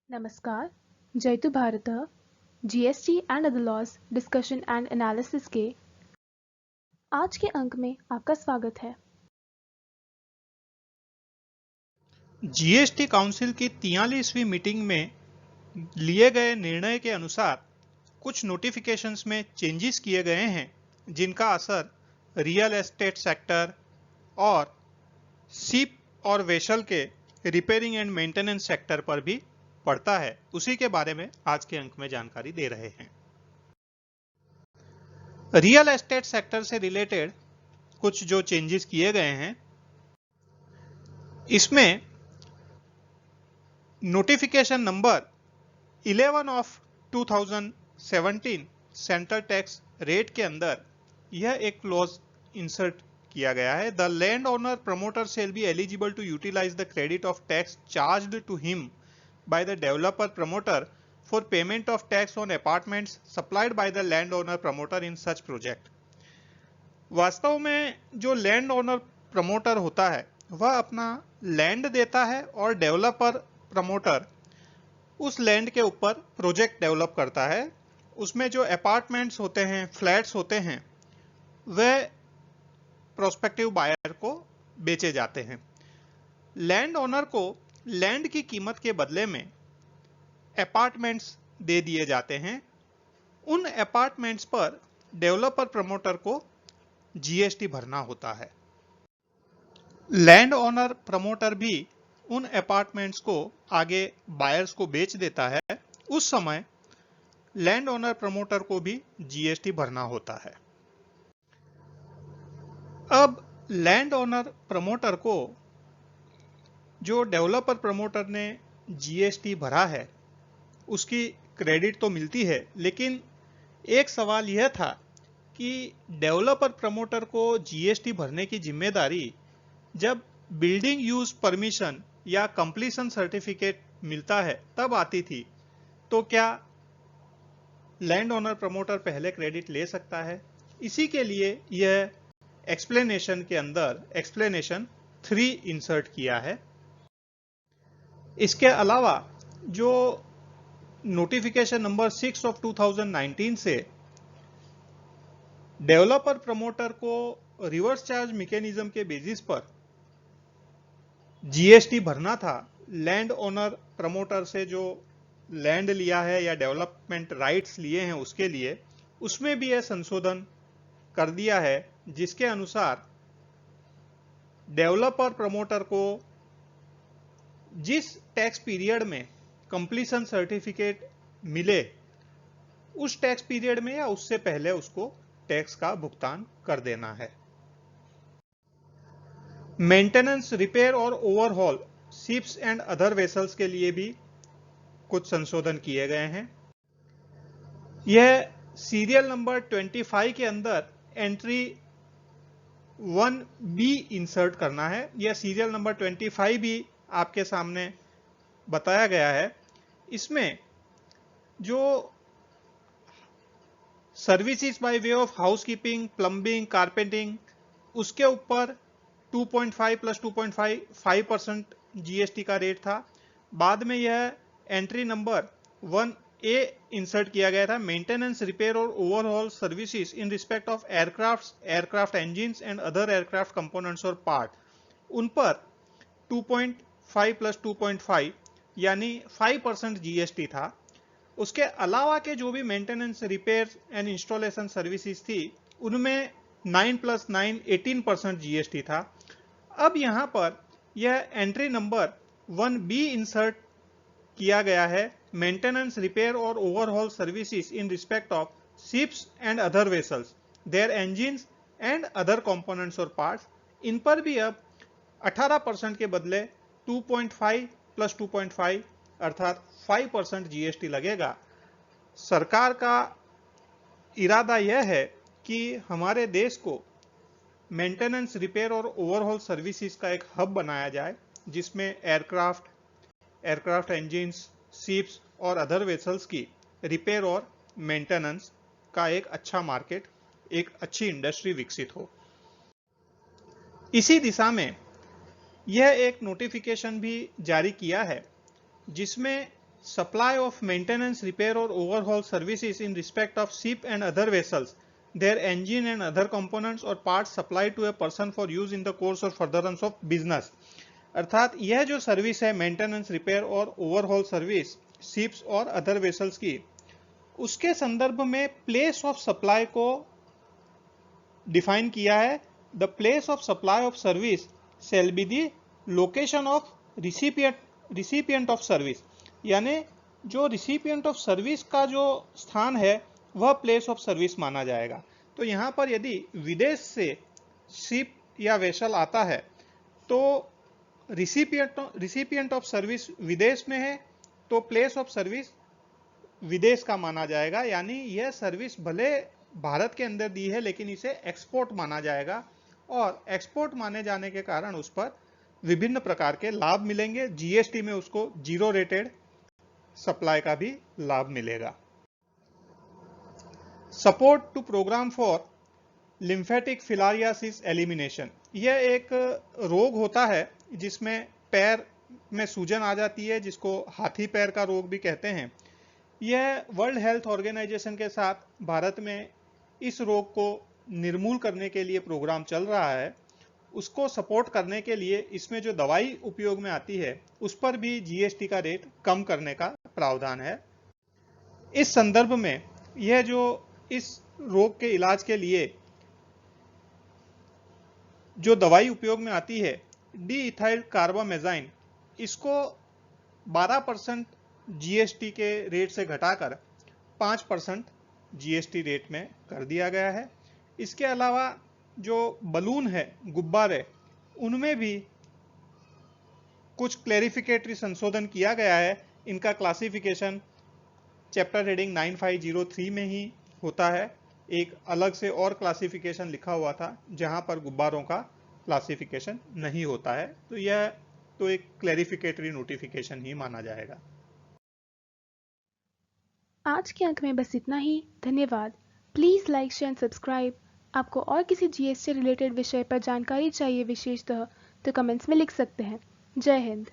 नमस्कार, जयतु भारतः GST and other laws discussion and analysis के आज के अंक में आपका स्वागत है। जीएसटी काउंसिल की 43वीं मीटिंग में लिए गए निर्णय के अनुसार कुछ नोटिफिकेशंस में चेंजेस किए गए हैं जिनका असर रियल एस्टेट सेक्टर और शिप और वेसल के रिपेयरिंग एंड मेंटेनेंस सेक्टर पर भी पड़ता है। उसी के बारे में आज के अंक में जानकारी दे रहे हैं। रियल एस्टेट सेक्टर से रिलेटेड कुछ जो चेंजेस किए गए हैं, इसमें notification number 11 of 2017 central tax rate के अंदर यह एक क्लॉज इंसर्ट किया गया है। The land owner promoter shall be eligible to utilise the credit of tax charged to him by the developer promoter for payment of tax on apartments supplied by the land owner promoter in such project. वास्तव में जो land owner promoter होता है वह अपना land देता है और डेवलपर प्रमोटर उस लैंड के ऊपर प्रोजेक्ट डेवलप करता है। उसमें जो अपार्टमेंट्स होते हैं, फ्लैट्स होते हैं, वह प्रोस्पेक्टिव बायर को बेचे जाते हैं। लैंड ओनर को लैंड की कीमत के बदले में अपार्टमेंट्स दे दिए जाते हैं। उन अपार्टमेंट्स पर डेवलपर प्रमोटर को जीएसटी भरना होता है। लैंड ओनर प्रमोटर भी उन अपार्टमेंट्स को आगे बायर्स को बेच देता है। उस समय लैंड ओनर प्रमोटर को भी जीएसटी भरना होता है। अब लैंड ओनर प्रमोटर को जो डेवलपर प्रमोटर ने जीएसटी भरा है उसकी क्रेडिट तो मिलती है, लेकिन एक सवाल यह था कि डेवलपर प्रमोटर को जीएसटी भरने की जिम्मेदारी जब बिल्डिंग यूज परमिशन या कंप्लीशन सर्टिफिकेट मिलता है तब आती थी। तो क्या लैंड ओनर प्रमोटर पहले क्रेडिट ले सकता है? इसी के लिए यह एक्सप्लेनेशन के अंदर एक्सप्लेनेशन 3 इंसर्ट किया है। इसके अलावा जो नोटिफिकेशन नंबर 6 ऑफ 2019 से डेवलपर प्रमोटर को रिवर्स चार्ज मैकेनिज्म के बेसिस पर जीएसटी भरना था, लैंड ओनर प्रमोटर से जो लैंड लिया है या डेवलपमेंट राइट्स लिए हैं उसके लिए, उसमें भी यह संशोधन कर दिया है जिसके अनुसार डेवलपर प्रमोटर को जिस टैक्स पीरियड में कंप्लीशन सर्टिफिकेट मिले उस टैक्स पीरियड में या उससे पहले उसको टैक्स का भुगतान कर देना है। मेंटेनेंस, रिपेयर और overhaul ships and other vessels के लिए भी कुछ संशोधन किए गए हैं। यह सीरियल नंबर 25 के अंदर एंट्री 1B इंसर्ट करना है। यह सीरियल नंबर 25 भी आपके सामने बताया गया है। इसमें जो services by way of housekeeping, plumbing, carpentry, उसके ऊपर 2.5 प्लस 2.5% जीएसटी का रेट था। बाद में यह एंट्री नंबर 1A इंसर्ट किया गया था। मेंटेनेंस, रिपेयर और overhaul services in respect of aircraft engines and other aircraft components और पार्ट, उन पर 2.5 प्लस 2.5 यानी 5% जीएसटी था। उसके अलावा के जो भी maintenance, repair and installation services थी उनमें 9 प्लस 9 18% जीएसटी था। अब यहां पर यह एंट्री नंबर 1B इंसर्ट किया गया है। मेंटेनेंस, रिपेयर और overhaul services in respect of ships and other vessels, their engines and other components और पार्ट्स, इन पर भी अब 18% के बदले 2.5 प्लस 2.5 अर्थात 5% जीएसटी लगेगा। सरकार का इरादा यह है कि हमारे देश को मेंटेनेंस, रिपेयर और ओवरहॉल सर्विसेज का एक हब बनाया जाए जिसमें एयरक्राफ्ट इंजिन्स, शिप्स और अदर वेसल्स की रिपेयर और मेंटेनेंस का एक अच्छा मार्केट, एक अच्छी इंडस्ट्री विकसित हो। इसी दिशा में यह एक नोटिफिकेशन भी जारी किया है जिसमें supply of maintenance, repair or overhaul services in respect of ship and other vessels, their engine and other components or parts supplied to a person for use in the course or furtherance of business। अर्थात यह जो service है maintenance, repair और overhaul service ships और other vessels की, उसके संदर्भ में प्लेस ऑफ सप्लाई को डिफाइन किया है। The place of supply of service shall be the location of recipient of service, यानी जो रिसिपिएंट ऑफ सर्विस का जो स्थान है वह प्लेस ऑफ सर्विस माना जाएगा। तो यहाँ पर यदि विदेश से शिप या वेसल आता है तो रिसिपिएंट ऑफ सर्विस विदेश में है तो प्लेस ऑफ सर्विस विदेश का माना जाएगा, यानी यह सर्विस भले भारत के अंदर दी है लेकिन इसे एक्सपोर्ट माना जाएगा और एक्सपोर्ट माने जाने के कारण उस पर विभिन्न प्रकार के लाभ मिलेंगे। जीएसटी में उसको जीरो रेटेड सप्लाई का भी लाभ मिलेगा। Support to programme for lymphatic filariasis elimination, यह एक रोग होता है जिसमें पैर में सूजन आ जाती है, जिसको हाथी पैर का रोग भी कहते हैं। यह वर्ल्ड हेल्थ ऑर्गेनाइजेशन के साथ भारत में इस रोग को निर्मूल करने के लिए प्रोग्राम चल रहा है। उसको सपोर्ट करने के लिए इसमें जो दवाई उपयोग में आती है उस पर भी जीएसटी का रेट कम करने का प्रावधान है। इस संदर्भ में यह जो इस रोग के इलाज के लिए जो दवाई उपयोग में आती है डी-इथाइल कार्बामेजाइन, इसको 12% जीएसटी के रेट से घटाकर 5% जीएसटी रेट में कर दिया गया है। इसके अलावा जो बलून है, गुब्बारे, उनमें भी कुछ क्लैरिफिकेटरी संशोधन किया गया है। इनका क्लासिफिकेशन चैप्टर हेडिंग 9503 में ही होता है। एक अलग से और क्लासिफिकेशन लिखा हुआ था जहां पर गुब्बारों का क्लासिफिकेशन नहीं होता है, तो यह तो एक क्लैरिफिकेटरी नोटिफिकेशन ही माना जाएगा। आज के अंक में बस इतना ही। धन्यवाद। Please like, share and subscribe. आपको और किसी जीएसटी रिलेटेड विषय पर जानकारी चाहिए विशेषतः तो कमेंट्स में लिख सकते हैं। जय हिंद।